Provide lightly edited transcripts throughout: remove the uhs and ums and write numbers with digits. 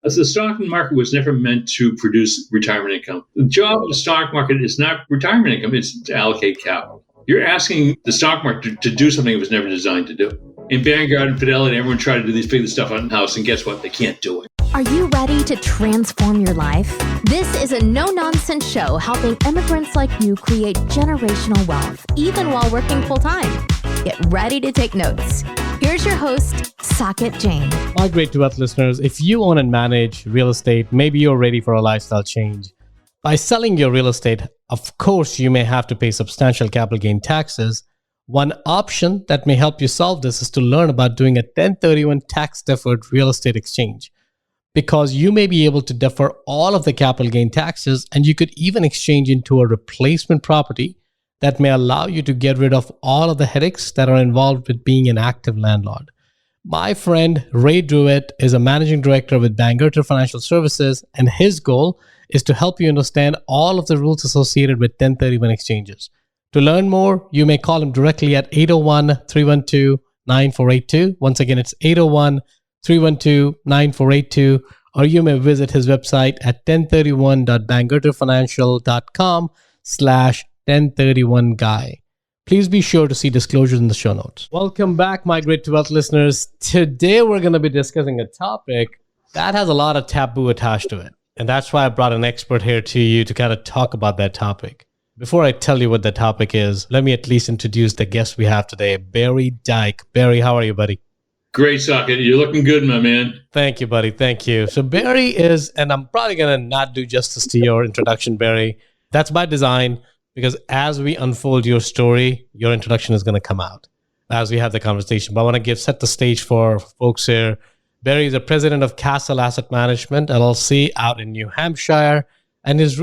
As the stock market was never meant to produce retirement income. The job of the stock market is not retirement income, it's to allocate capital. You're asking the stock market to do something it was never designed to do. In Vanguard and Fidelity, everyone tried to do these figure stuff out in house, and guess what? They can't do it. Are you ready to transform your life? This is a no-nonsense show helping immigrants like you create generational wealth, even while working full-time. Get ready to take notes. Here's your host, Saket Jain. My great to wealth listeners, if you own and manage real estate, maybe you're ready for a lifestyle change. By selling your real estate, of course, you may have to pay substantial capital gain taxes. One option that may help you solve this is to learn about doing a 1031 tax-deferred real estate exchange, because you may be able to defer all of the capital gain taxes, and you could even exchange into a replacement property that may allow you to get rid of all of the headaches that are involved with being an active landlord. My friend Ray Druitt is a managing director with Bangerter Financial Services, and his goal is to help you understand all of the rules associated with 1031 exchanges. To learn more, you may call him directly at 801-312-9482. Once again, it's 801-312-9482, or you may visit his website at 1031.bangerterfinancial.com/1031guy. Please be sure to see disclosures in the show notes. Welcome back, my great to wealth listeners. Today, we're going to be discussing a topic that has a lot of taboo attached to it. And that's why I brought an expert here to you to kind of talk about that topic. Before I tell you what the topic is, let me at least introduce the guest we have today, Barry Dyke. Barry, how are you, buddy? Great, Saket. You're looking good, my man. Thank you, buddy. Thank you. So Barry is, and I'm probably going to not do justice to your introduction, Barry. That's by design, because as we unfold your story, your introduction is going to come out as we have the conversation. But I want to set the stage for folks here. Barry is the president of Castle Asset Management, LLC, out in New Hampshire. And his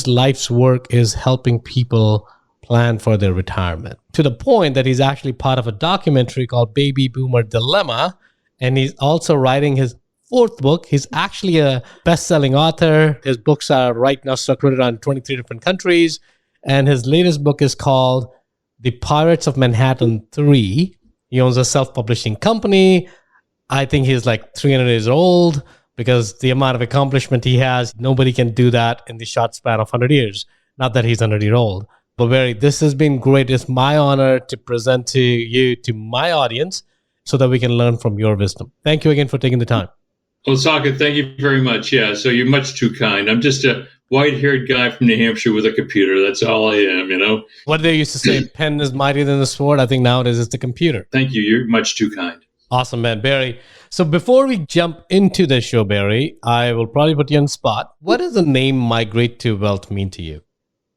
life's work is helping people plan for their retirement, to the point that he's actually part of a documentary called Baby Boomer Dilemma. And he's also writing his fourth book. He's actually a best-selling author. His books are right now circulated on 23 different countries. And his latest book is called The Pirates of Manhattan 3. He owns a self-publishing company. I think he's like 300 years old, because the amount of accomplishment he has, nobody can do that in the short span of 100 years. Not that he's 100 years old. But Barry, this has been great. It's my honor to present to you, to my audience, so that we can learn from your wisdom. Thank you again for taking the time. Well, Saket, thank you very much. Yeah, so you're much too kind. I'm just a white-haired guy from New Hampshire with a computer. That's all I am, you know. What they used to say, pen is mightier than the sword. I think nowadays it's the computer. Thank you. You're much too kind. Awesome, man. Barry, so before we jump into the show, Barry, I will probably put you on the spot. What does the name Migrate to Wealth mean to you?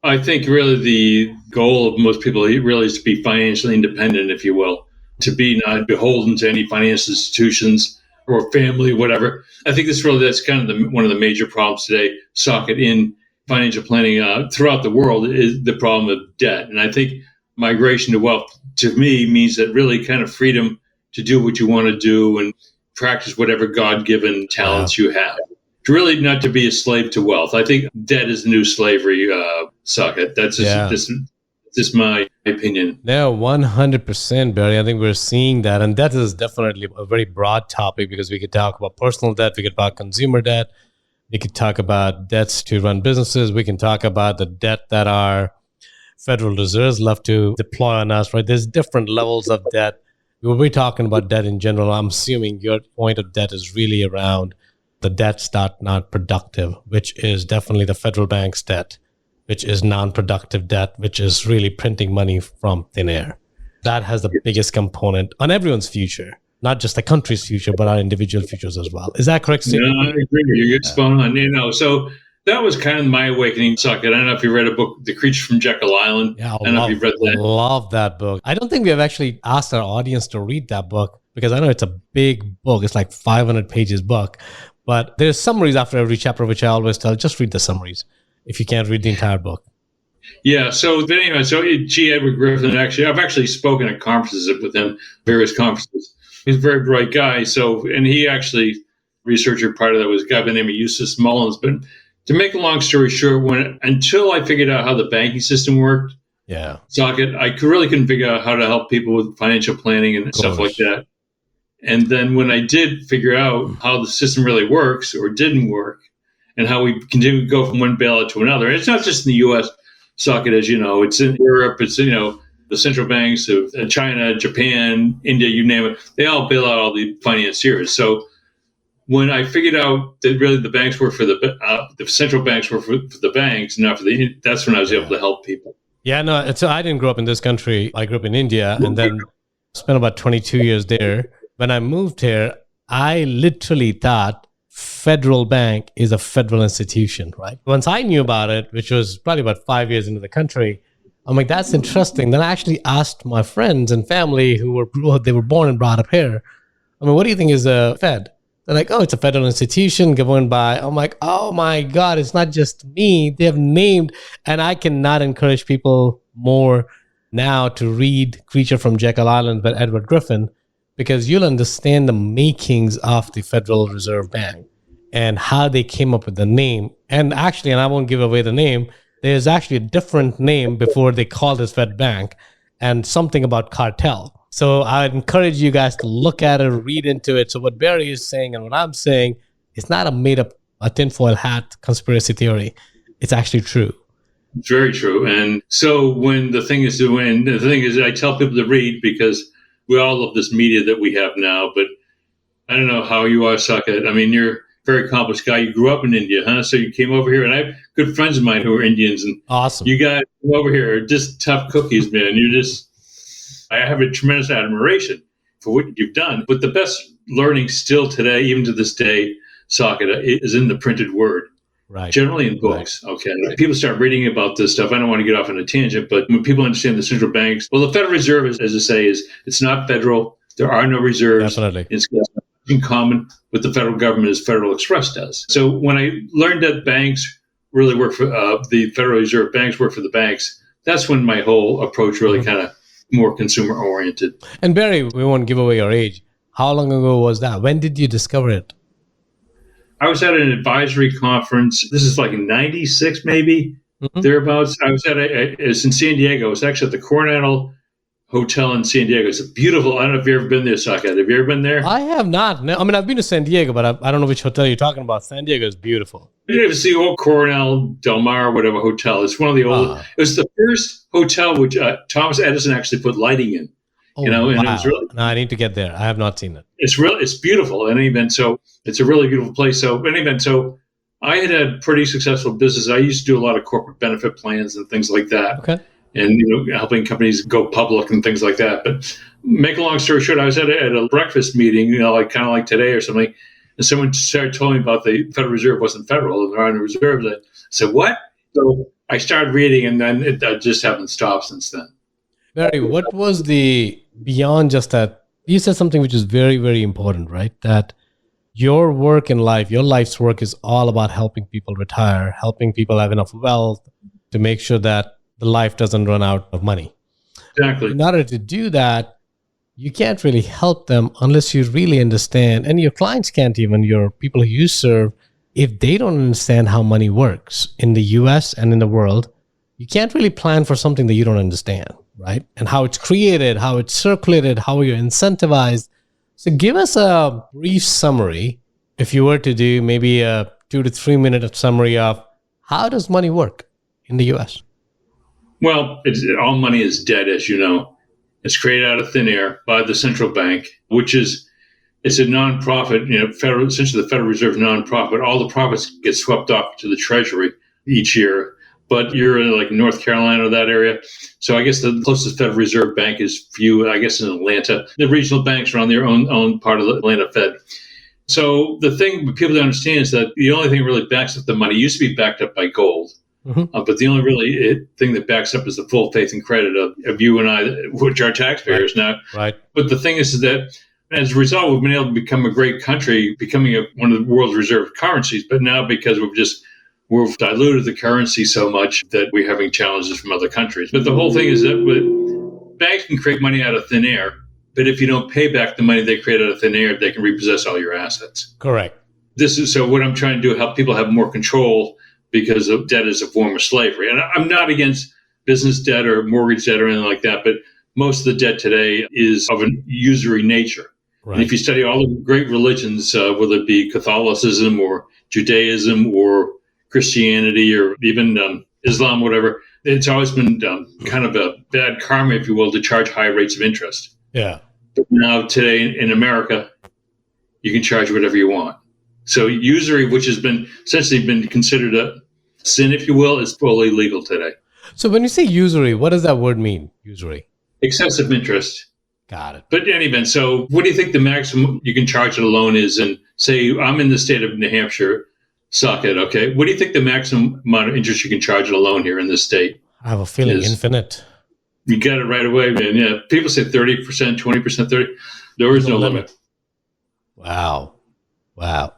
I think really the goal of most people really is to be financially independent, if you will, to be not beholden to any financial institutions or family, whatever. I think that's kind of one of the major problems today, Saket, in financial planning throughout the world, is the problem of debt. And I think migration to wealth, to me, means that really kind of freedom to do what you want to do and practice whatever God-given talents you have. To really not to be a slave to wealth. I think debt is the new slavery, Saket. That's just my opinion. No, 100%, Barry. I think we're seeing that. And that is definitely a very broad topic, because we could talk about personal debt, we could talk about consumer debt, we could talk about debts to run businesses, we can talk about the debt that our Federal Reserves love to deploy on us, right? There's different levels of debt. When we're talking about debt in general, I'm assuming your point of debt is really around the debts that not productive, which is definitely the federal bank's debt, which is non-productive debt, which is really printing money from thin air. That has the biggest component on everyone's future, not just the country's future, but our individual futures as well. Is that correct, Steve? No, I agree. You're spot on. So that was kind of my awakening, Saket. I don't know if you read a book, The Creature from Jekyll Island. Yeah, I don't know if you've read that. I love that book. I don't think we have actually asked our audience to read that book, because I know it's a big book. It's like 500 pages book. But there's summaries after every chapter, which I always tell, just read the summaries if you can't read the entire book. Yeah. So anyway, G. Edward Griffin, I've actually spoken at conferences with him, various conferences. He's a very bright guy. And he actually, researcher part of that was a guy by the name of Eustace Mullins. But to make a long story short, until I figured out how the banking system worked, Saket, I really couldn't figure out how to help people with financial planning and stuff like that. And then when I did figure out how the system really works or didn't work, and how we continue to go from one bailout to another, and it's not just in the U.S. socket, as you know, it's in Europe, it's, the central banks of China, Japan, India, you name it, they all bail out all the financiers. So when I figured out that really the banks work for the central banks work for the banks, not for that's when I was able to help people. Yeah, no, so I didn't grow up in this country. I grew up in India and then spent about 22 years there. When I moved here, I literally thought federal bank is a federal institution, right? Once I knew about it, which was probably about 5 years into the country, I'm like, that's interesting. Then I actually asked my friends and family who were born and brought up here, I mean, what do you think is a Fed? They're like, oh, it's a federal institution governed by, I'm like, oh my God, it's not just me. They have named, and I cannot encourage people more now to read Creature from Jekyll Island by Edward Griffin, because you'll understand the makings of the Federal Reserve Bank and how they came up with the name. And actually, and I won't give away the name, there's actually a different name before they called this Fed Bank, and something about cartel. So I'd encourage you guys to look at it, read into it. So what Barry is saying and what I'm saying, it's not a made-up, a tinfoil hat conspiracy theory. It's actually true. It's very true. And so the thing is I tell people to read, because we all love this media that we have now. But I don't know how you are, Saket. I mean, you're a very accomplished guy. You grew up in India, huh? So you came over here, and I have good friends of mine who are Indians. And awesome. You guys come over here are just tough cookies, man. I have a tremendous admiration for what you've done. But the best learning still today, even to this day, Saket, is in the printed word. Right. Generally in books. Right. Okay. People start reading about this stuff. I don't want to get off on a tangent, but when people understand the central banks, well, the Federal Reserve, as I say, it's not federal. There are no reserves. Definitely. It's in common with the federal government as Federal Express does. So when I learned that banks really work for the Federal Reserve banks work for the banks, that's when my whole approach really kind of more consumer oriented. And Barry, we won't give away your age. How long ago was that? When did you discover it? I was at an advisory conference. This is like in 96, maybe, thereabouts. I was it's in San Diego. It's actually at the Coronado Hotel in San Diego. It's a beautiful, I don't know if you've ever been there, Saket. Have you ever been there? I have not. No, I mean, I've been to San Diego, but I don't know which hotel you're talking about. San Diego is beautiful. It's the old Coronel Del Mar, whatever hotel. It's one of the old, it was the first hotel which Thomas Edison actually put lighting in. Oh, and wow. it was really, no, I need to get there. I have not seen it. It's beautiful in any event. So it's a really beautiful place. So in any event, so I had pretty successful business. I used to do a lot of corporate benefit plans and things like that. Okay. And helping companies go public and things like that. But make a long story short, I was at a breakfast meeting, like kind of like today or something, and someone started telling me about the Federal Reserve wasn't federal and there are no reserves. I said, what? So I started reading, and then I just haven't stopped since then. Barry, what was the beyond just that? You said something which is very, very important, right? That your work in life, your life's work is all about helping people retire, helping people have enough wealth to make sure that the life doesn't run out of money. Exactly. In order to do that, you can't really help them unless you really understand, and your clients can't even, your people who you serve, if they don't understand how money works in the US and in the world, you can't really plan for something that you don't understand, right? And how it's created, how it's circulated, how you're incentivized. So give us a brief summary, if you were to do maybe a 2 to 3 minute summary of how does money work in the US? Well, all money is dead, as you know. It's created out of thin air by the central bank, which is, it's a nonprofit, essentially the Federal Reserve nonprofit. All the profits get swept off to the Treasury each year. But you're in like North Carolina or that area. So I guess the closest Federal Reserve bank is for you, I guess, in Atlanta. The regional banks are on their own part of the Atlanta Fed. So the thing people don't understand is that the only thing that really backs up the money used to be backed up by gold. But the only really thing that backs up is the full faith and credit of you and I, which are taxpayers now. Right. But the thing is that as a result, we've been able to become a great country, becoming one of the world's reserve currencies. But now because we've diluted the currency so much that we're having challenges from other countries. But the whole thing is that banks can create money out of thin air. But if you don't pay back the money they create out of thin air, they can repossess all your assets. Correct. So what I'm trying to do, help people have more control, because of debt is a form of slavery. And I'm not against business debt or mortgage debt or anything like that, but most of the debt today is of an usury nature. And if you study all the great religions, whether it be Catholicism or Judaism or Christianity or even Islam, whatever, it's always been kind of a bad karma, if you will, to charge high rates of interest. Yeah. But now today in America, you can charge whatever you want. So usury, which has been essentially been considered a sin, if you will, is fully legal today. So when you say usury, what does that word mean, usury? Excessive interest. Got it. But in any event, so what do you think the maximum you can charge on a loan is? And say I'm in the state of New Hampshire, suck it, okay? What do you think the maximum amount of interest you can charge on a loan here in this state? I have a feeling infinite. You got it right away, man. Yeah, people say 30%, 20%, 30%. There is no limit. Wow.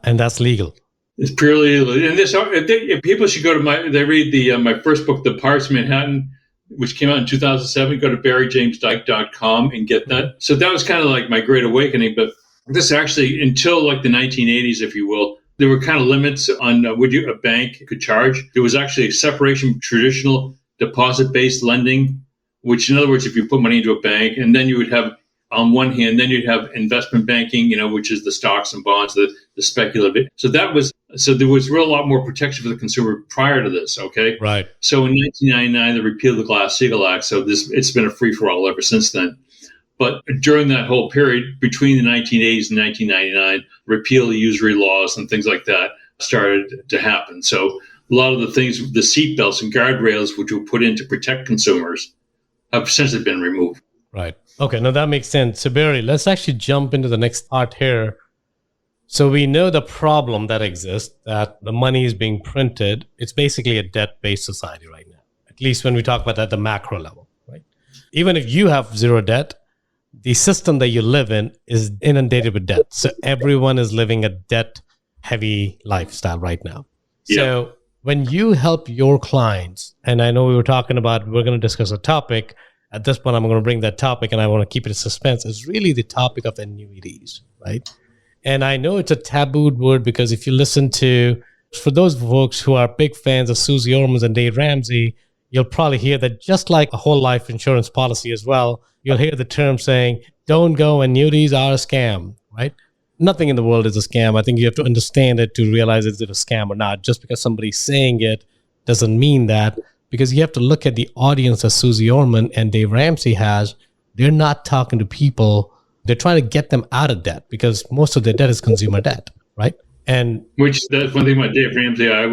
And that's legal. It's purely illegal. And this, if people should go to they read my first book, The Pirates of Manhattan, which came out in 2007. Go to barrymdike.com and get that. So that was kind of like my great awakening. But this actually, until like the 1980s, if you will, there were kind of limits on what a bank could charge. There was actually a separation from traditional deposit-based lending, which in other words, if you put money into a bank, and then you would have, on one hand, then you'd have investment banking, which is the stocks and bonds, the speculative. So there was real lot more protection for the consumer prior to this. Okay, right. So in 1999, they repealed the Glass-Steagall Act. So it's been a free for all ever since then. But during that whole period, between the 1980s and 1999, repeal the usury laws and things like that started to happen. So a lot of the things, the seatbelts and guardrails, which were put in to protect consumers, have essentially been removed. Right. Okay, now that makes sense. So Barry, let's actually jump into the next part here. So we know the problem that exists, that the money is being printed. It's basically a debt-based society right now, at least when we talk about that at the macro level, right? Even if you have zero debt, the system that you live in is inundated with debt. So everyone is living a debt-heavy lifestyle right now. Yep. So when you help your clients, and I know we're going to discuss a topic. At this point, I'm going to bring that topic, and I want to keep it in suspense. It's really the topic of annuities, right? And I know it's a tabooed word because if you listen to, for those folks who are big fans of Susie Ormans and Dave Ramsey, you'll probably hear that just like a whole life insurance policy as well, you'll hear the term saying, don't go, annuities are a scam, right? Nothing in the world is a scam. I think you have to understand it to realize is it a scam or not. Just because somebody's saying it doesn't mean that. Because you have to look at the audience that Susie Orman and Dave Ramsey has. They're not talking to people. They're trying to get them out of debt because most of their debt is consumer debt, right? And which that's one thing about Dave Ramsey. I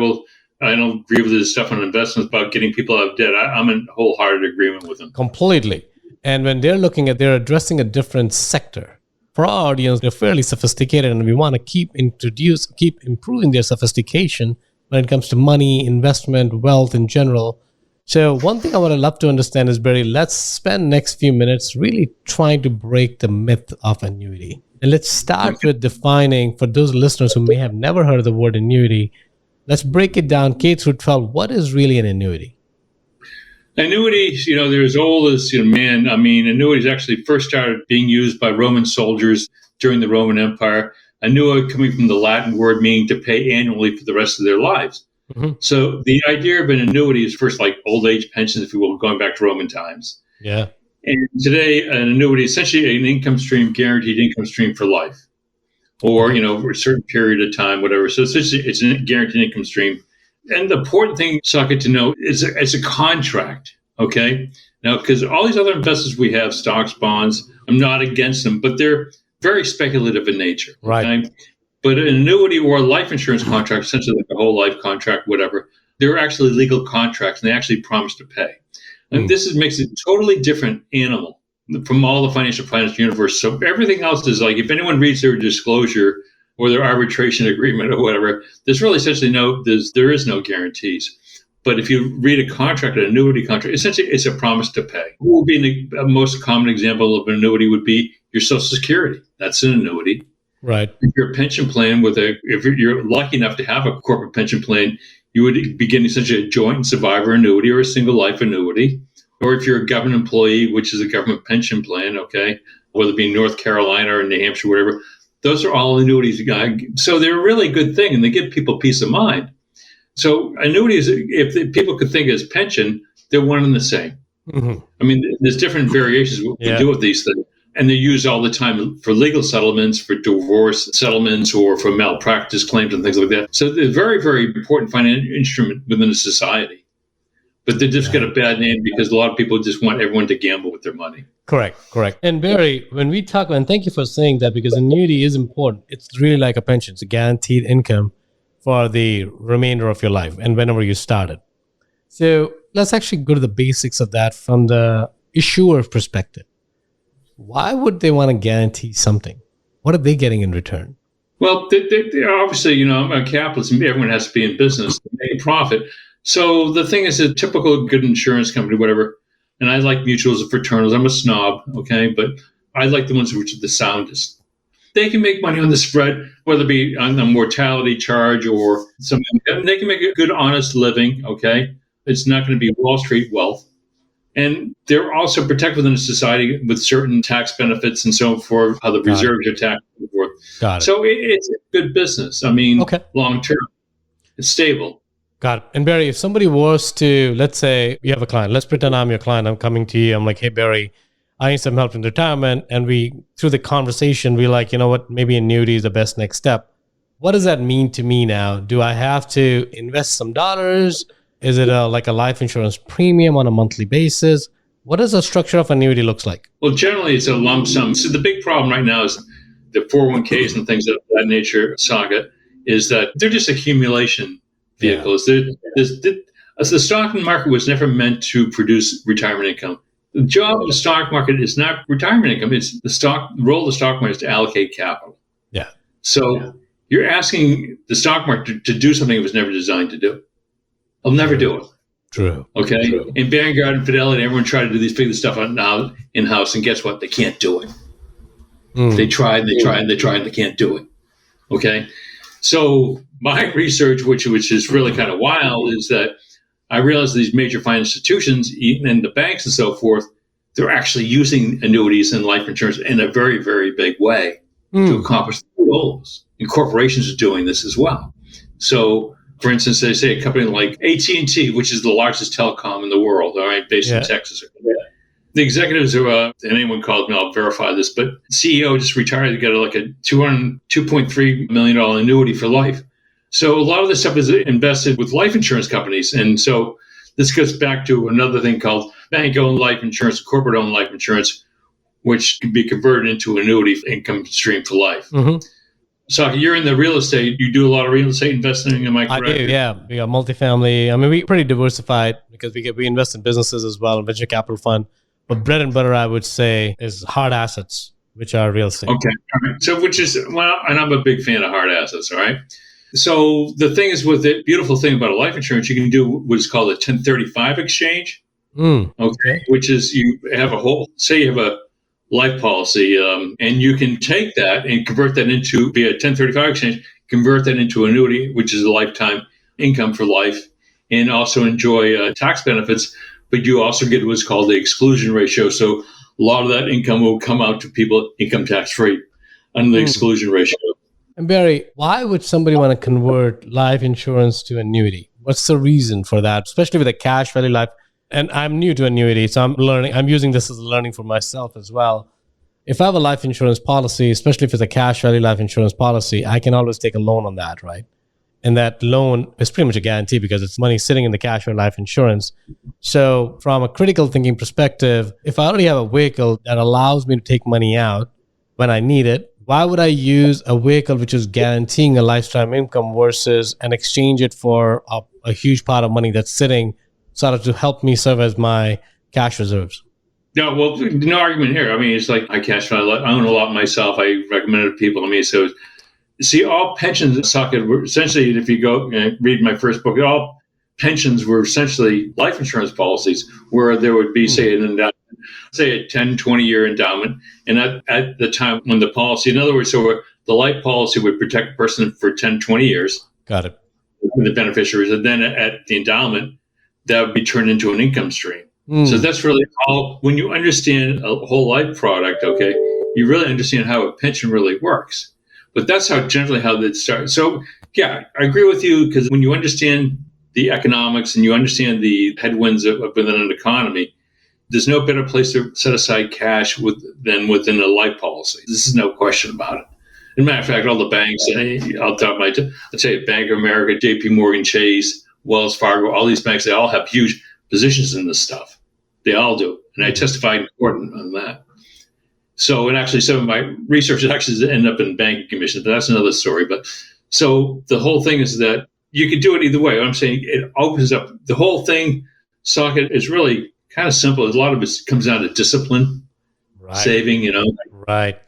don't agree with his stuff on investments about getting people out of debt. I'm in wholehearted agreement with him. Completely. And when they're addressing a different sector. For our audience, they're fairly sophisticated, and we want to keep improving their sophistication when it comes to money, investment, wealth in general. So one thing I would love to understand is, Barry, let's spend next few minutes really trying to break the myth of annuity. And let's start with defining, for those listeners who may have never heard of the word annuity, let's break it down K through 12. What is really an annuity? Annuities, they're as old as man. I mean, annuities actually first started being used by Roman soldiers during the Roman Empire. Annua coming from the Latin word meaning to pay annually for the rest of their lives. Mm-hmm. So the idea of an annuity is first like old age pensions, if you will, going back to Roman times. Yeah. And today, an annuity is essentially an income stream, guaranteed income stream for life, or for a certain period of time, whatever. So it's a guaranteed income stream. And the important thing, Saket, to know is it's a contract. Okay. Now, because all these other investments we have, stocks, bonds, I'm not against them, but they're very speculative in nature. Right. Okay? But an annuity or a life insurance contract, essentially like a whole life contract, whatever, they're actually legal contracts and they actually promise to pay. And this makes it a totally different animal from all the financial planners universe. So everything else is like, if anyone reads their disclosure or their arbitration agreement or whatever, there's really essentially there is no guarantees. But if you read a contract, an annuity contract, essentially it's a promise to pay. What would be a most common example of an annuity would be your Social Security. That's an annuity. Right. If you're a pension plan if you're lucky enough to have a corporate pension plan, you would begin essentially a joint and survivor annuity or a single life annuity. Or if you're a government employee, which is a government pension plan, okay, whether it be in North Carolina or New Hampshire, whatever, those are all annuities. So they're a really good thing and they give people peace of mind. So annuities, if people could think as pension, they're one and the same. Mm-hmm. I mean, there's different variations we can do with these things. And they're used all the time for legal settlements, for divorce settlements, or for malpractice claims and things like that. So they're a very, very important financial instrument within a society. But they just get a bad name because a lot of people just want everyone to gamble with their money. Correct. And Barry, when we talk, and thank you for saying that, because annuity is important. It's really like a pension. It's a guaranteed income for the remainder of your life and whenever you started. So let's actually go to the basics of that from the issuer perspective. Why would they want to guarantee something? What are they getting in return? Well, they obviously, I'm a capitalist, and everyone has to be in business to make a profit. So the thing is, a typical good insurance company, whatever, and I like mutuals and fraternals. I'm a snob, okay, but I like the ones which are the soundest. They can make money on the spread, whether it be on the mortality charge or something. They can make a good, honest living, okay? It's not going to be Wall Street wealth. And they're also protected within a society with certain tax benefits and so forth, how the reserves are taxed and so forth. Got it. So it's a good business. I mean, long term, it's stable. Got it. And Barry, if somebody was to, let's say you have a client, let's pretend I'm your client, I'm coming to you, I'm like, hey, Barry, I need some help in retirement. And through the conversation, we're like, you know what, maybe annuity is the best next step. What does that mean to me now? Do I have to invest some dollars? Is it like a life insurance premium on a monthly basis? What does the structure of annuity looks like? Well, generally, it's a lump sum. So the big problem right now is the 401ks and things of that nature saga is that they're just accumulation vehicles. Yeah. The stock market was never meant to produce retirement income. The job of the stock market is not retirement income. It's the role of the stock market is to allocate capital. Yeah. So you're asking the stock market to do something it was never designed to do. I'll never do it. True. Okay. True. In Vanguard and Fidelity, everyone tried to do these big stuff now in-house, and guess what? They can't do it. They tried, they can't do it. Okay. So my research, which is really kind of wild, is that I realized these major financial institutions and the banks and so forth, they're actually using annuities and life insurance in a very, very big way to accomplish their goals. And corporations are doing this as well. So, for instance, they say a company like AT&T, which is the largest telecom in the world, all right, based in Texas. The executives are, and anyone calls me, I'll verify this, but CEO just retired to get like a $2.3 million annuity for life. So a lot of this stuff is invested with life insurance companies. And so this goes back to another thing called bank-owned life insurance, corporate-owned life insurance, which can be converted into an annuity income stream for life. Mm-hmm. So you're in the real estate. You do a lot of real estate investing, am I correct? I do, yeah. We got multifamily. I mean, we're pretty diversified because we invest in businesses as well, venture capital fund. But bread and butter, I would say, is hard assets, which are real estate. Okay. All right. So and I'm a big fan of hard assets, all right? So the thing is, with the beautiful thing about a life insurance, you can do what is called a 1035 exchange. Okay. Which is you have say you have a life policy, and you can take that and convert that into, via 1035 exchange, convert that into annuity, which is a lifetime income for life, and also enjoy tax benefits. But you also get what's called the exclusion ratio. So a lot of that income will come out to people income tax free under the exclusion ratio. And Barry, why would somebody want to convert life insurance to annuity? What's the reason for that, especially with a cash value life? And I'm new to annuity, so I'm using this as learning for myself as well. If I have a life insurance policy, especially if it's a cash value life insurance policy, I can always take a loan on that, right? And that loan is pretty much a guarantee because it's money sitting in the cash value life insurance. So from a critical thinking perspective, if I already have a vehicle that allows me to take money out when I need it, why would I use a vehicle which is guaranteeing a lifetime income versus and exchange it for a huge pot of money that's sitting sort of to help me serve as my cash reserves? No, well, no argument here. I mean, it's like I own a lot myself. I recommend it to people. I mean, so see, all pensions were essentially, if you go read my first book, all pensions were essentially life insurance policies where there would be, say, an endowment, say a 10, 20-year endowment. And at the time when the policy, in other words, so the life policy would protect a person for 10, 20 years. Got it. The beneficiaries. And then at the endowment, that would be turned into an income stream. So that's really all, when you understand a whole life product, okay, you really understand how a pension really works. But that's generally how it starts. So, yeah, I agree with you, because when you understand the economics and you understand the headwinds within an economy, There's no better place to set aside cash than within a life policy. This is no question about it. As a matter of fact, all the banks, I'll tell you, Bank of America, JP Morgan Chase, Wells Fargo, all these banks, they all have huge positions in this stuff. They all do. And I testified in court on that. So, and actually some of my research actually ended up in banking commissions, but that's another story. But so the whole thing is that you could do it either way. I'm saying it opens up the whole thing. Socket is really kind of simple. A lot of it comes down to discipline, saving, Right.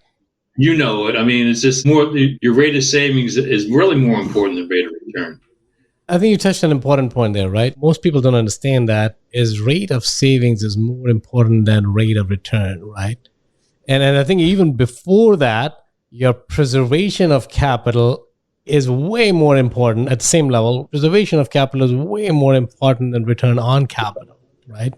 You know it. I mean, it's just more, your rate of savings is really more important than rate of return. I think you touched on an important point there, right? Most people don't understand that is rate of savings is more important than rate of return, right? And I think even before that, your preservation of capital is way more important at the same level. Preservation of capital is way more important than return on capital, right?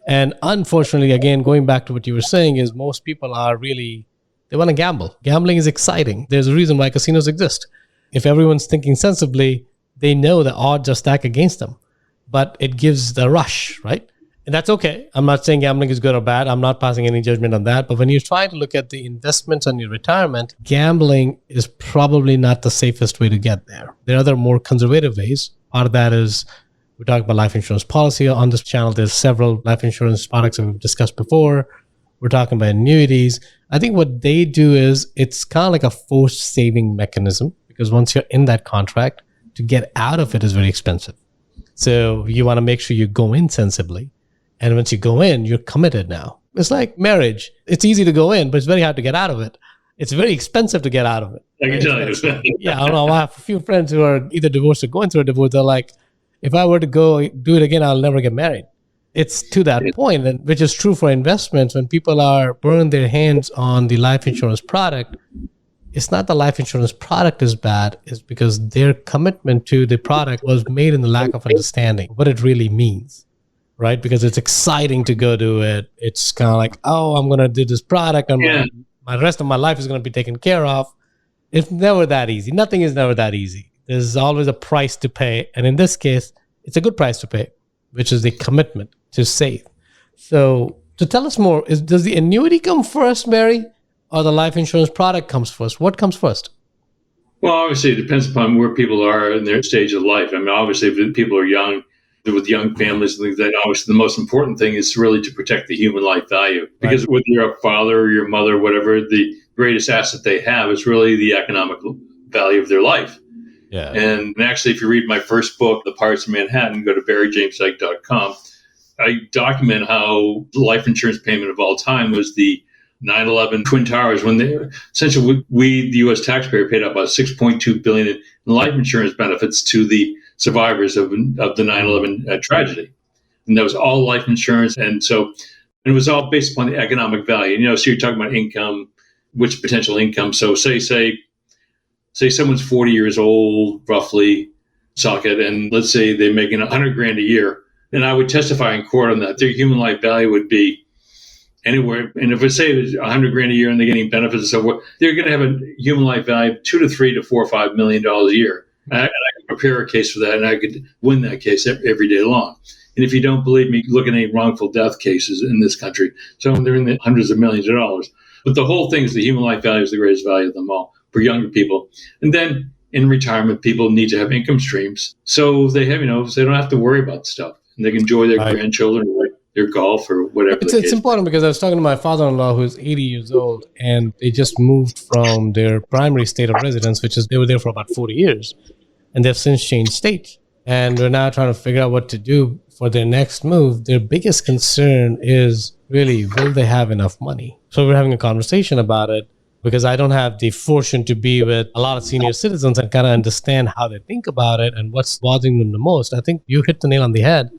And unfortunately, again, going back to what you were saying is most people are really, they want to gamble. Gambling is exciting. There's a reason why casinos exist. If everyone's thinking sensibly, they know the odds are stacked against them, but it gives the rush, right? And that's okay. I'm not saying gambling is good or bad. I'm not passing any judgment on that. But when you try to look at the investments on your retirement, gambling is probably not the safest way to get there. There are other more conservative ways. Part of that is we talk about life insurance policy on this channel. There's several life insurance products that we've discussed before. We're talking about annuities. I think what they do is it's kind of like a forced saving mechanism, because once you're in that contract, to get out of it is very expensive. So you want to make sure you go in sensibly. And once you go in, you're committed now. It's like marriage. It's easy to go in, but it's very hard to get out of it. It's very expensive to get out of it. I can tell you. Yeah, I don't know. I have a few friends who are either divorced or going through a divorce. They're like, if I were to go do it again, I'll never get married. It's to that point, and which is true for investments. When people are burning their hands on the life insurance product, it's not the life insurance product is bad. It's because their commitment to the product was made in the lack of understanding what it really means. Right? Because it's exciting to go do it. It's kind of like, oh, I'm going to do this product and my rest of my life is going to be taken care of. It's never that easy. Nothing is never that easy. There's always a price to pay. And in this case, it's a good price to pay, which is the commitment to save. So to tell us more, does the annuity come first, Mary, or the life insurance product comes first? What comes first? Well, obviously, it depends upon where people are in their stage of life. I mean, obviously, if people are young, with young families and things like that, obviously the most important thing is really to protect the human life value. Because whether you're a father or your mother, whatever, the greatest asset they have is really the economic value of their life. Yeah. And actually, if you read my first book, The Pirates of Manhattan, go to barrymdike.com. I document how the life insurance payment of all time was the 9/11 Twin Towers, when essentially we, the U.S. taxpayer, paid out about $6.2 billion in life insurance benefits to the survivors of the 9/11 tragedy. And that was all life insurance. And so it was all based upon the economic value. So you're talking about income, which potential income. So say someone's 40 years old, roughly, socket, and let's say they're making $100,000 a year. And I would testify in court on that. Their human life value would be anywhere. And if we say it's $100,000 a year and they're getting benefits and so forth, they're going to have a human life value of $2 to $3 to $4 or $5 million a year. And I could prepare a case for that, and I could win that case every day long. And if you don't believe me, look at any wrongful death cases in this country. So they're in the hundreds of millions of dollars. But the whole thing is the human life value is the greatest value of them all for younger people. And then in retirement, people need to have income streams. So they have, so they don't have to worry about stuff. And they can enjoy their grandchildren, or their golf, or whatever. It's important because I was talking to my father-in-law who's 80 years old, and they just moved from their primary state of residence, which is they were there for about 40 years. And they've since changed states. And we're now trying to figure out what to do for their next move. Their biggest concern is really, will they have enough money? So we're having a conversation about it because I don't have the fortune to be with a lot of senior citizens and kind of understand how they think about it and what's bothering them the most. I think you hit the nail on the head.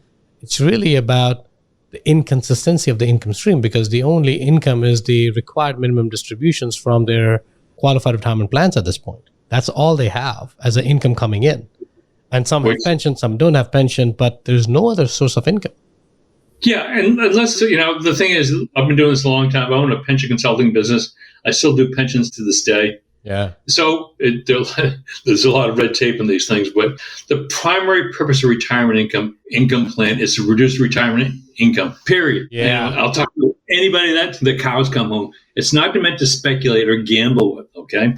It's really about the inconsistency of the income stream, because the only income is the required minimum distributions from their qualified retirement plans at this point. That's all they have as an income coming in. And some have pension, some don't have pension, but there's no other source of income. Yeah, and unless, the thing is, I've been doing this a long time. I own a pension consulting business. I still do pensions to this day. Yeah. So there's a lot of red tape in these things, but the primary purpose of retirement income plan is to reduce retirement income, period. Yeah. And I'll talk to anybody that the cows come home. It's not meant to speculate or gamble with, okay?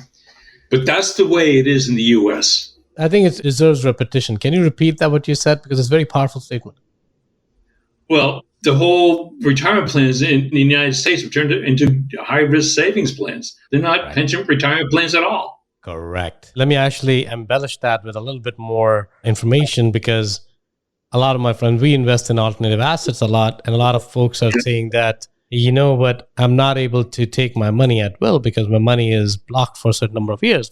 But that's the way it is in the U.S. I think it deserves repetition. Can you repeat that, what you said? Because it's a very powerful statement. Well, the whole retirement plans in the United States have turned into high-risk savings plans. They're not pension retirement plans at all. Correct. Let me actually embellish that with a little bit more information, because a lot of my friends, we invest in alternative assets a lot, and a lot of folks are saying that, you know what, I'm not able to take my money at will because my money is blocked for a certain number of years,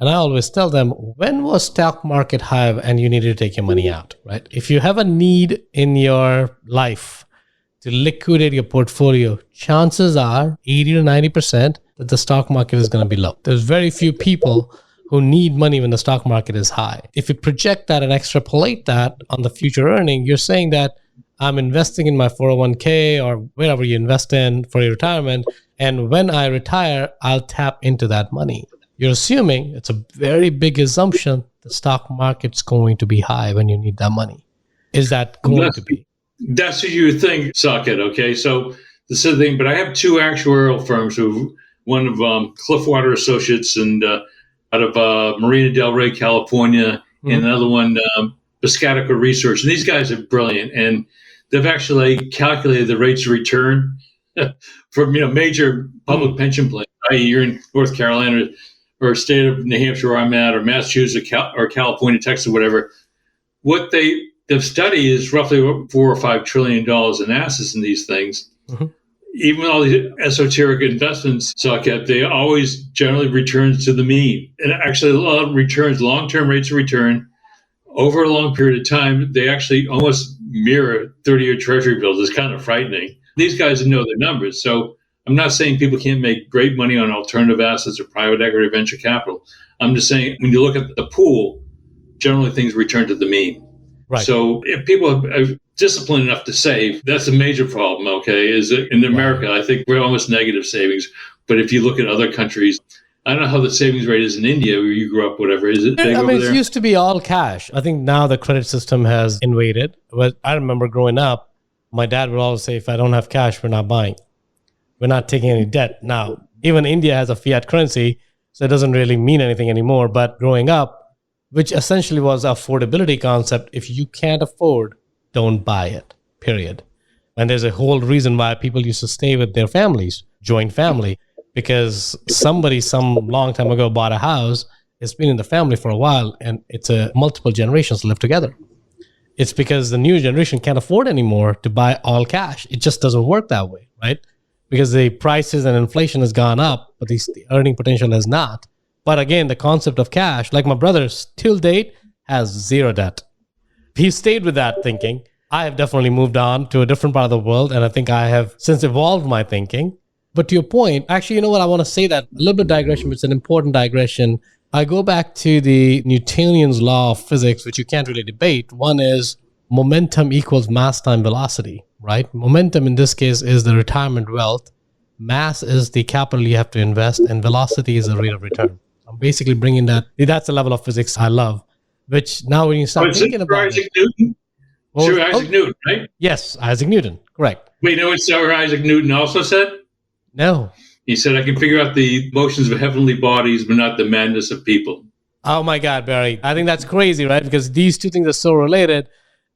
and I always tell them, when was stock market high and you needed to take your money out, right? If you have a need in your life to liquidate your portfolio, chances are 80 to 90% that the stock market is going to be low. There's very few people who need money when the stock market is high. If you project that and extrapolate that on the future earning, you're saying that I'm investing in my 401k or wherever you invest in for your retirement, and when I retire, I'll tap into that money. You're assuming, it's a very big assumption, the stock market's going to be high when you need that money. Is that going to be? That's what you would think, Saket, okay? So this is the thing, but I have two actuarial firms, one of Cliffwater Associates and out of Marina Del Rey, California, and another one, Piscataqua Research. And these guys are brilliant, and they've actually calculated the rates of return for major public pension plans, i.e. you're in North Carolina or state of New Hampshire where I'm at, or Massachusetts or California, Texas, whatever. What they've studied is roughly $4 or $5 trillion in assets in these things. Even with all these esoteric investments, they always generally returns to the mean. And actually, a lot of returns, long-term rates of return, over a long period of time, they actually almost mirror 30-year Treasury bills. It's kind of frightening. These guys know their numbers. So I'm not saying people can't make great money on alternative assets or private equity or venture capital. I'm just saying when you look at the pool, generally things return to the mean. Right. So if people are disciplined enough to save, that's a major problem, okay? Is that in America, I think we're almost negative savings. But if you look at other countries, I don't know how the savings rate is in India where you grew up, whatever. Is it big over there? It used to be all cash. I think now the credit system has invaded. But I remember growing up, my dad would always say, if I don't have cash, we're not buying. We're not taking any debt. Now, even India has a fiat currency, so it doesn't really mean anything anymore. But growing up, which essentially was an affordability concept, if you can't afford, don't buy it, period. And there's a whole reason why people used to stay with their families, joint family, because somebody some long time ago bought a house, it's been in the family for a while, and it's multiple generations live together. It's because the new generation can't afford anymore to buy all cash. It just doesn't work that way, right? Because the prices and inflation has gone up, but the earning potential has not. But again, the concept of cash, like my brother, till date, has zero debt. He stayed with that thinking. I have definitely moved on to a different part of the world, and I think I have since evolved my thinking. But to your point, actually, you know what? I want to say that a little bit digression, but it's an important digression. I go back to the Newtonian's law of physics, which you can't really debate. One is momentum equals mass time velocity, right? Momentum in this case is the retirement wealth. Mass is the capital you have to invest, and velocity is the rate of return. I'm basically bringing that. That's a level of physics I love, which now when you start thinking about Isaac Newton? Sir Isaac Newton, right? Yes, Isaac Newton, correct. Wait, you know what Sir Isaac Newton also said? No. He said, I can figure out the motions of heavenly bodies, but not the madness of people. Oh my God, Barry. I think that's crazy, right? Because these two things are so related.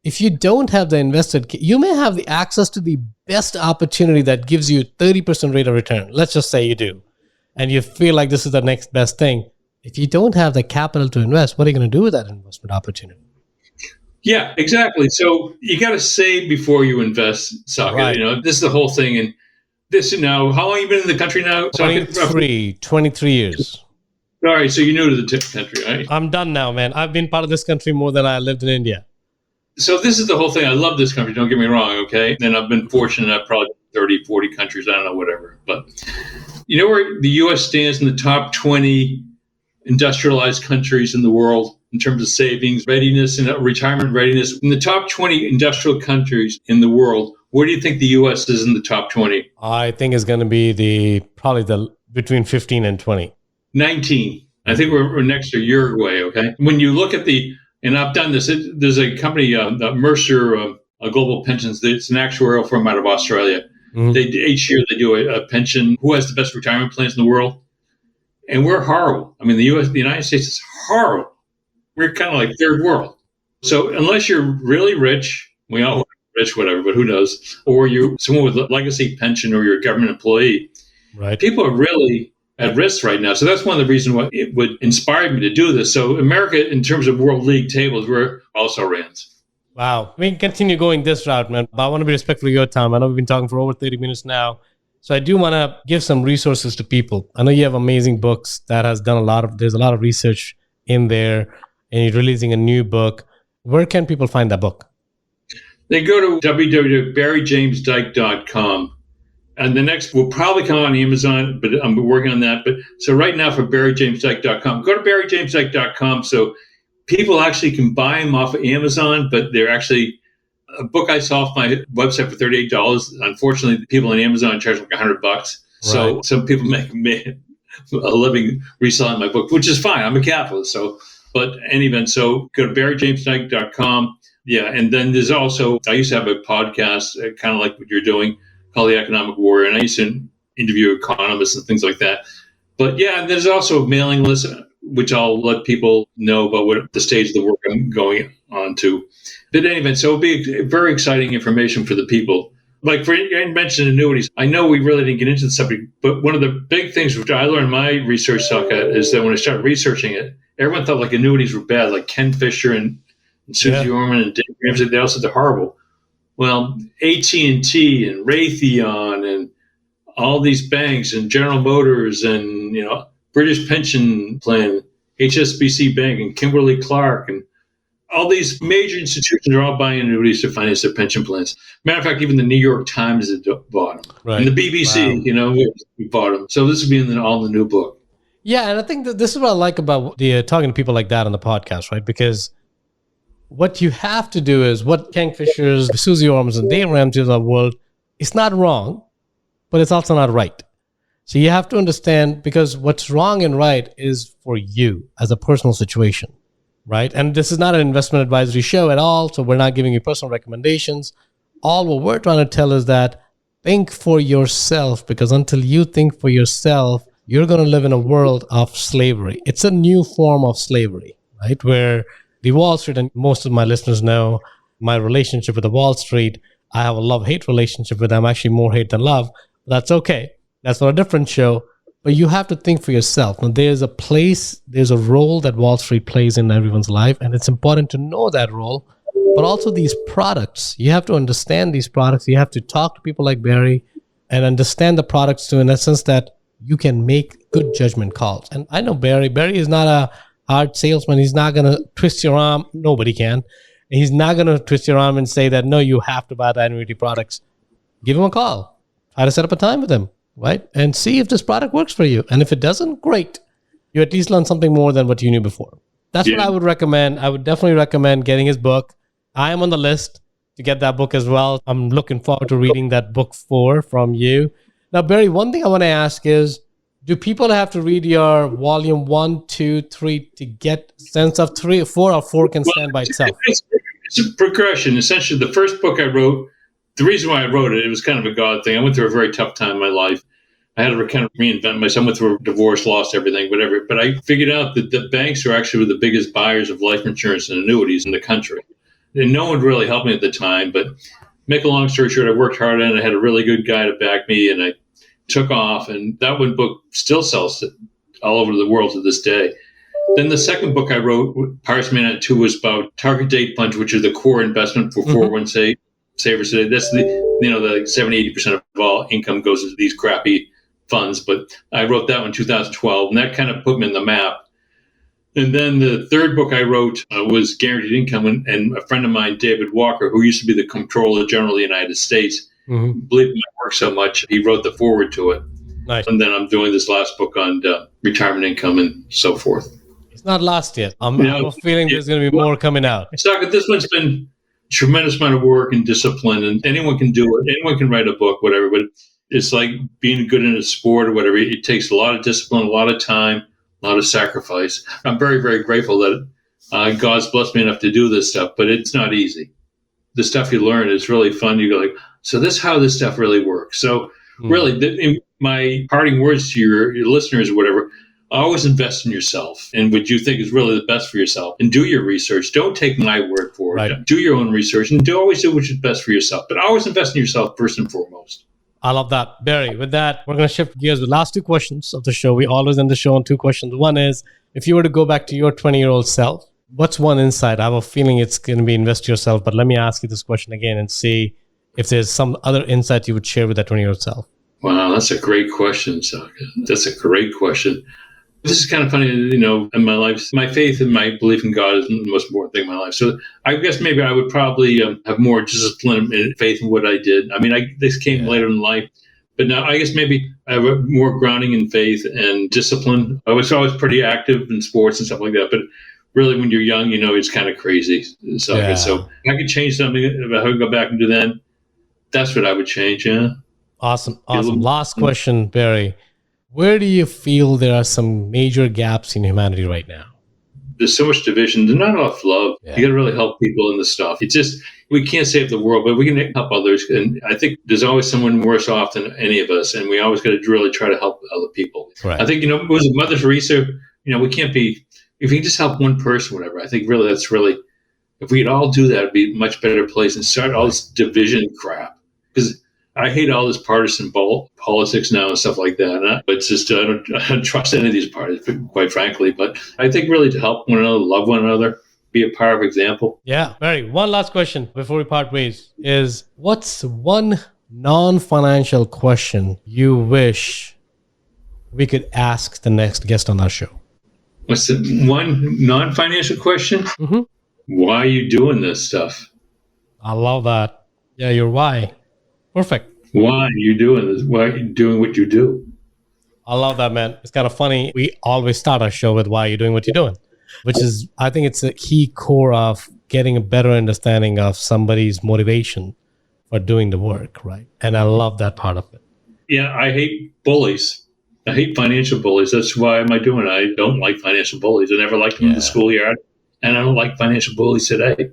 If you don't have the invested, you may have the access to the best opportunity that gives you 30% rate of return. Let's just say you do. And you feel like this is the next best thing. If you don't have the capital to invest, what are you going to do with that investment opportunity? Yeah, exactly. So you got to save before you invest, Saket. Right. You know, this is the whole thing. And this now, how long have you been in the country now? 23 years. All right, so you're new to the country, right? I'm done now, man. I've been part of this country more than I lived in India. So this is the whole thing. I love this country, don't get me wrong, okay? And I've been fortunate. I've probably 30, 40 countries, I don't know, whatever. But you know where the U.S. stands in the top 20 industrialized countries in the world in terms of savings, readiness, and retirement readiness? In the top 20 industrial countries in the world, where do you think the U.S. is in the top 20? I think it's going to be probably between 15 and 20. 19. I think we're next to Uruguay, okay? When you look at and I've done this, there's a company, Mercer Global Pensions, it's an actuarial firm out of Australia. Each year they do a pension, who has the best retirement plans in the world? And we're horrible. I mean, the United States is horrible. We're kind of like third world. So unless you're really rich, we all rich, whatever, but who knows? Or you're someone with a legacy pension or you're a government employee. Right. People are really at risk right now. So that's one of the reasons why it would inspire me to do this. So America, in terms of world league tables, we're also rans. Wow. We can continue going this route, man. But I want to be respectful of your time. I know we've been talking for over 30 minutes now. So I do want to give some resources to people. I know you have amazing books that has done there's a lot of research in there, and you're releasing a new book. Where can people find that book? They go to www.barrymajamesdyke.com. And the next will probably come on Amazon, but I'm working on that. But so right now for barrymajamesdyke.com, go to barrymajamesdyke.com so people actually can buy them off of Amazon, but they're actually a book I saw off my website for $38. Unfortunately, the people on Amazon charge like $100. Right. So some people make a living reselling my book, which is fine. I'm a capitalist. So, but in any event, so go to barrymajamesdyke.com. Yeah. And then there's also, I used to have a podcast, kind of like what you're doing, called The Economic Warrior. And I used to interview economists and things like that. But yeah, there's also a mailing list, which I'll let people know about what the stage of the work I'm going on to. But in any event, so it'll be very exciting information for the people. Like I mentioned annuities. I know we really didn't get into the subject, but one of the big things which I learned in my research talk is that when I started researching it, everyone thought like annuities were bad, like Ken Fisher and Susie Orman and Dave Ramsey, they all said they're horrible. Well, AT&T and Raytheon and all these banks and General Motors and, British Pension Plan, HSBC Bank and Kimberly-Clark and all these major institutions are all buying annuities to finance their pension plans. Matter of fact, even the New York Times bought them. Right. And the BBC, we bought them. So this will be all in the new book. Yeah, and I think that this is what I like about talking to people like that on the podcast, right? Because what you have to do is what Ken Fisher's, Susie Ormans, and Dave Ramsey's of the world, it's not wrong, but it's also not right. So you have to understand, because what's wrong and right is for you as a personal situation, right? And this is not an investment advisory show at all, so we're not giving you personal recommendations. All what we're trying to tell is that think for yourself, because until you think for yourself, you're going to live in a world of slavery. It's a new form of slavery, right? Where the Wall Street, and most of my listeners know my relationship with the Wall Street, I have a love-hate relationship with them, actually more hate than love. But that's okay. That's for a different show. But you have to think for yourself. Now, there's a place, there's a role that Wall Street plays in everyone's life, and it's important to know that role. But also these products, you have to understand these products. You have to talk to people like Barry and understand the products too, in the sense that you can make good judgment calls. And I know Barry. Barry is not a hard salesman. He's not going to twist your arm. Nobody can. He's not going to twist your arm and say that, no, you have to buy the annuity products. Give him a call. Try to set up a time with him, right? And see if this product works for you. And if it doesn't, great. You at least learn something more than what you knew before. That's what I would recommend. I would definitely recommend getting his book. I am on the list to get that book as well. I'm looking forward to reading that book 4 from you. Now, Barry, one thing I want to ask is, do people have to read your volume 1, 2, 3 to get a sense of 3 or 4, or 4 can stand by itself? It's a progression. Essentially, the first book I wrote, the reason why I wrote it, it was kind of a God thing. I went through a very tough time in my life. I had to kind of reinvent myself. I went through a divorce, lost everything, whatever. But I figured out that the banks are actually the biggest buyers of life insurance and annuities in the country. And no one really helped me at the time. But make a long story short, I worked hard on it. I had a really good guy to back me, and I took off. And that one book still sells all over the world to this day. Then the second book I wrote, Pirates Man 2, was about target date funds, which are the core investment for 401k savers today. That's the 70, 80% of all income goes into these crappy funds. But I wrote that one in 2012, and that kind of put me on the map. And then the third book I wrote was Guaranteed Income, and a friend of mine, David Walker, who used to be the Comptroller General of the United States, believed in my work so much, he wrote the foreword to it. Nice. And then I'm doing this last book on retirement income and so forth. It's not last yet. I have a feeling there's going to be more coming out. This one's been a tremendous amount of work and discipline, and anyone can do it. Anyone can write a book, whatever, but it's like being good in a sport or whatever. It takes a lot of discipline, a lot of time, a lot of sacrifice. I'm very, very grateful that God's blessed me enough to do this stuff, but it's not easy. The stuff you learn is really fun. You go like, so this is how this stuff really works. So really, in my parting words to your listeners or whatever, always invest in yourself and what you think is really the best for yourself, and do your research. Don't take my word for it. Right. Do your own research and always do what's best for yourself. But always invest in yourself first and foremost. I love that. Barry, with that, we're going to shift gears. The last two questions of the show. We always end the show on two questions. One is, if you were to go back to your 20-year-old self, what's one insight? I have a feeling it's going to be invest yourself, but let me ask you this question again and see if there's some other insight you would share with that 20-year-old self. Wow, that's a great question, Saka. That's a great question. This is kind of funny, in my life, my faith and my belief in God is the most important thing in my life. So I guess maybe I would probably have more discipline and faith in what I did. I mean, this came later in life, but now I guess maybe I have a more grounding in faith and discipline. I was always pretty active in sports and stuff like that, but really when you're young, it's kind of crazy. So if I could change something, if I could go back and do that, that's what I would change, yeah. Awesome. Last question, Barry. Where do you feel there are some major gaps in humanity right now? There's so much division. There's not enough love. Yeah. You got to really help people in this stuff. It's just, we can't save the world, but we can help others. And I think there's always someone worse off than any of us. And we always got to really try to help other people. Right. I think, it was Mother Teresa, we can't be, if we can just help one person, whatever, I think really that's really, if we could all do that, it'd be a much better place and start all this division crap. Because I hate all this partisan politics now and stuff like that. But it's just, I don't trust any of these parties, quite frankly. But I think really to help one another, love one another, be a powerful example. Yeah, Barry, one last question before we part ways is, what's one non-financial question you wish we could ask the next guest on our show? What's the one non-financial question? Mm-hmm. Why are you doing this stuff? I love that. Yeah, your why. Perfect. Why are you doing this? Why are you doing what you do? I love that, man. It's kind of funny. We always start our show with why you're doing what you're doing, which is, I think it's a key core of getting a better understanding of somebody's motivation for doing the work, right? And I love that part of it. Yeah, I hate bullies. I hate financial bullies. That's why am I doing it? I don't like financial bullies. I never liked them in the schoolyard, and I don't like financial bullies today.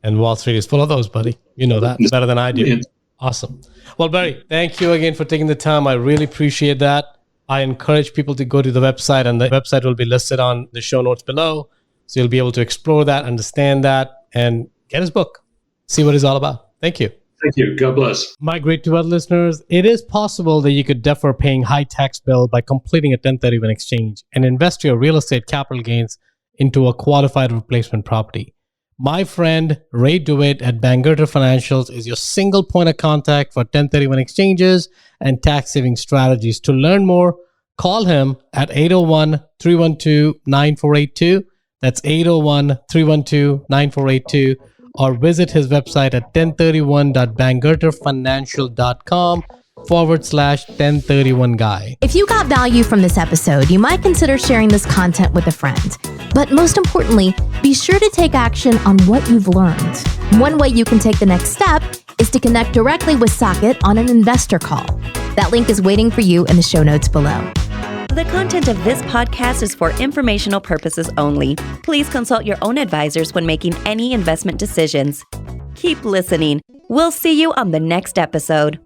And Wall Street is full of those, buddy. You know that better than I do. Yeah. Awesome. Well, Barry, thank you again for taking the time. I really appreciate that. I encourage people to go to the website, and the website will be listed on the show notes below. So you'll be able to explore that, understand that, and get his book. See what it's all about. Thank you. Thank you. God bless. My great to wealth listeners, it is possible that you could defer paying high tax bill by completing a 1031 exchange and invest your real estate capital gains into a qualified replacement property. My friend Ray DeWitt at Bangerter Financials is your single point of contact for 1031 exchanges and tax saving strategies. To learn more, call him at 801-312-9482. That's 801-312-9482. Or visit his website at 1031.bangerterfinancial.com/1031guy. If you got value from this episode, you might consider sharing this content with a friend. But most importantly, be sure to take action on what you've learned. One way you can take the next step is to connect directly with Socket on an investor call. That link is waiting for you in the show notes below. The content of this podcast is for informational purposes only. Please consult your own advisors when making any investment decisions. Keep listening. We'll see you on the next episode.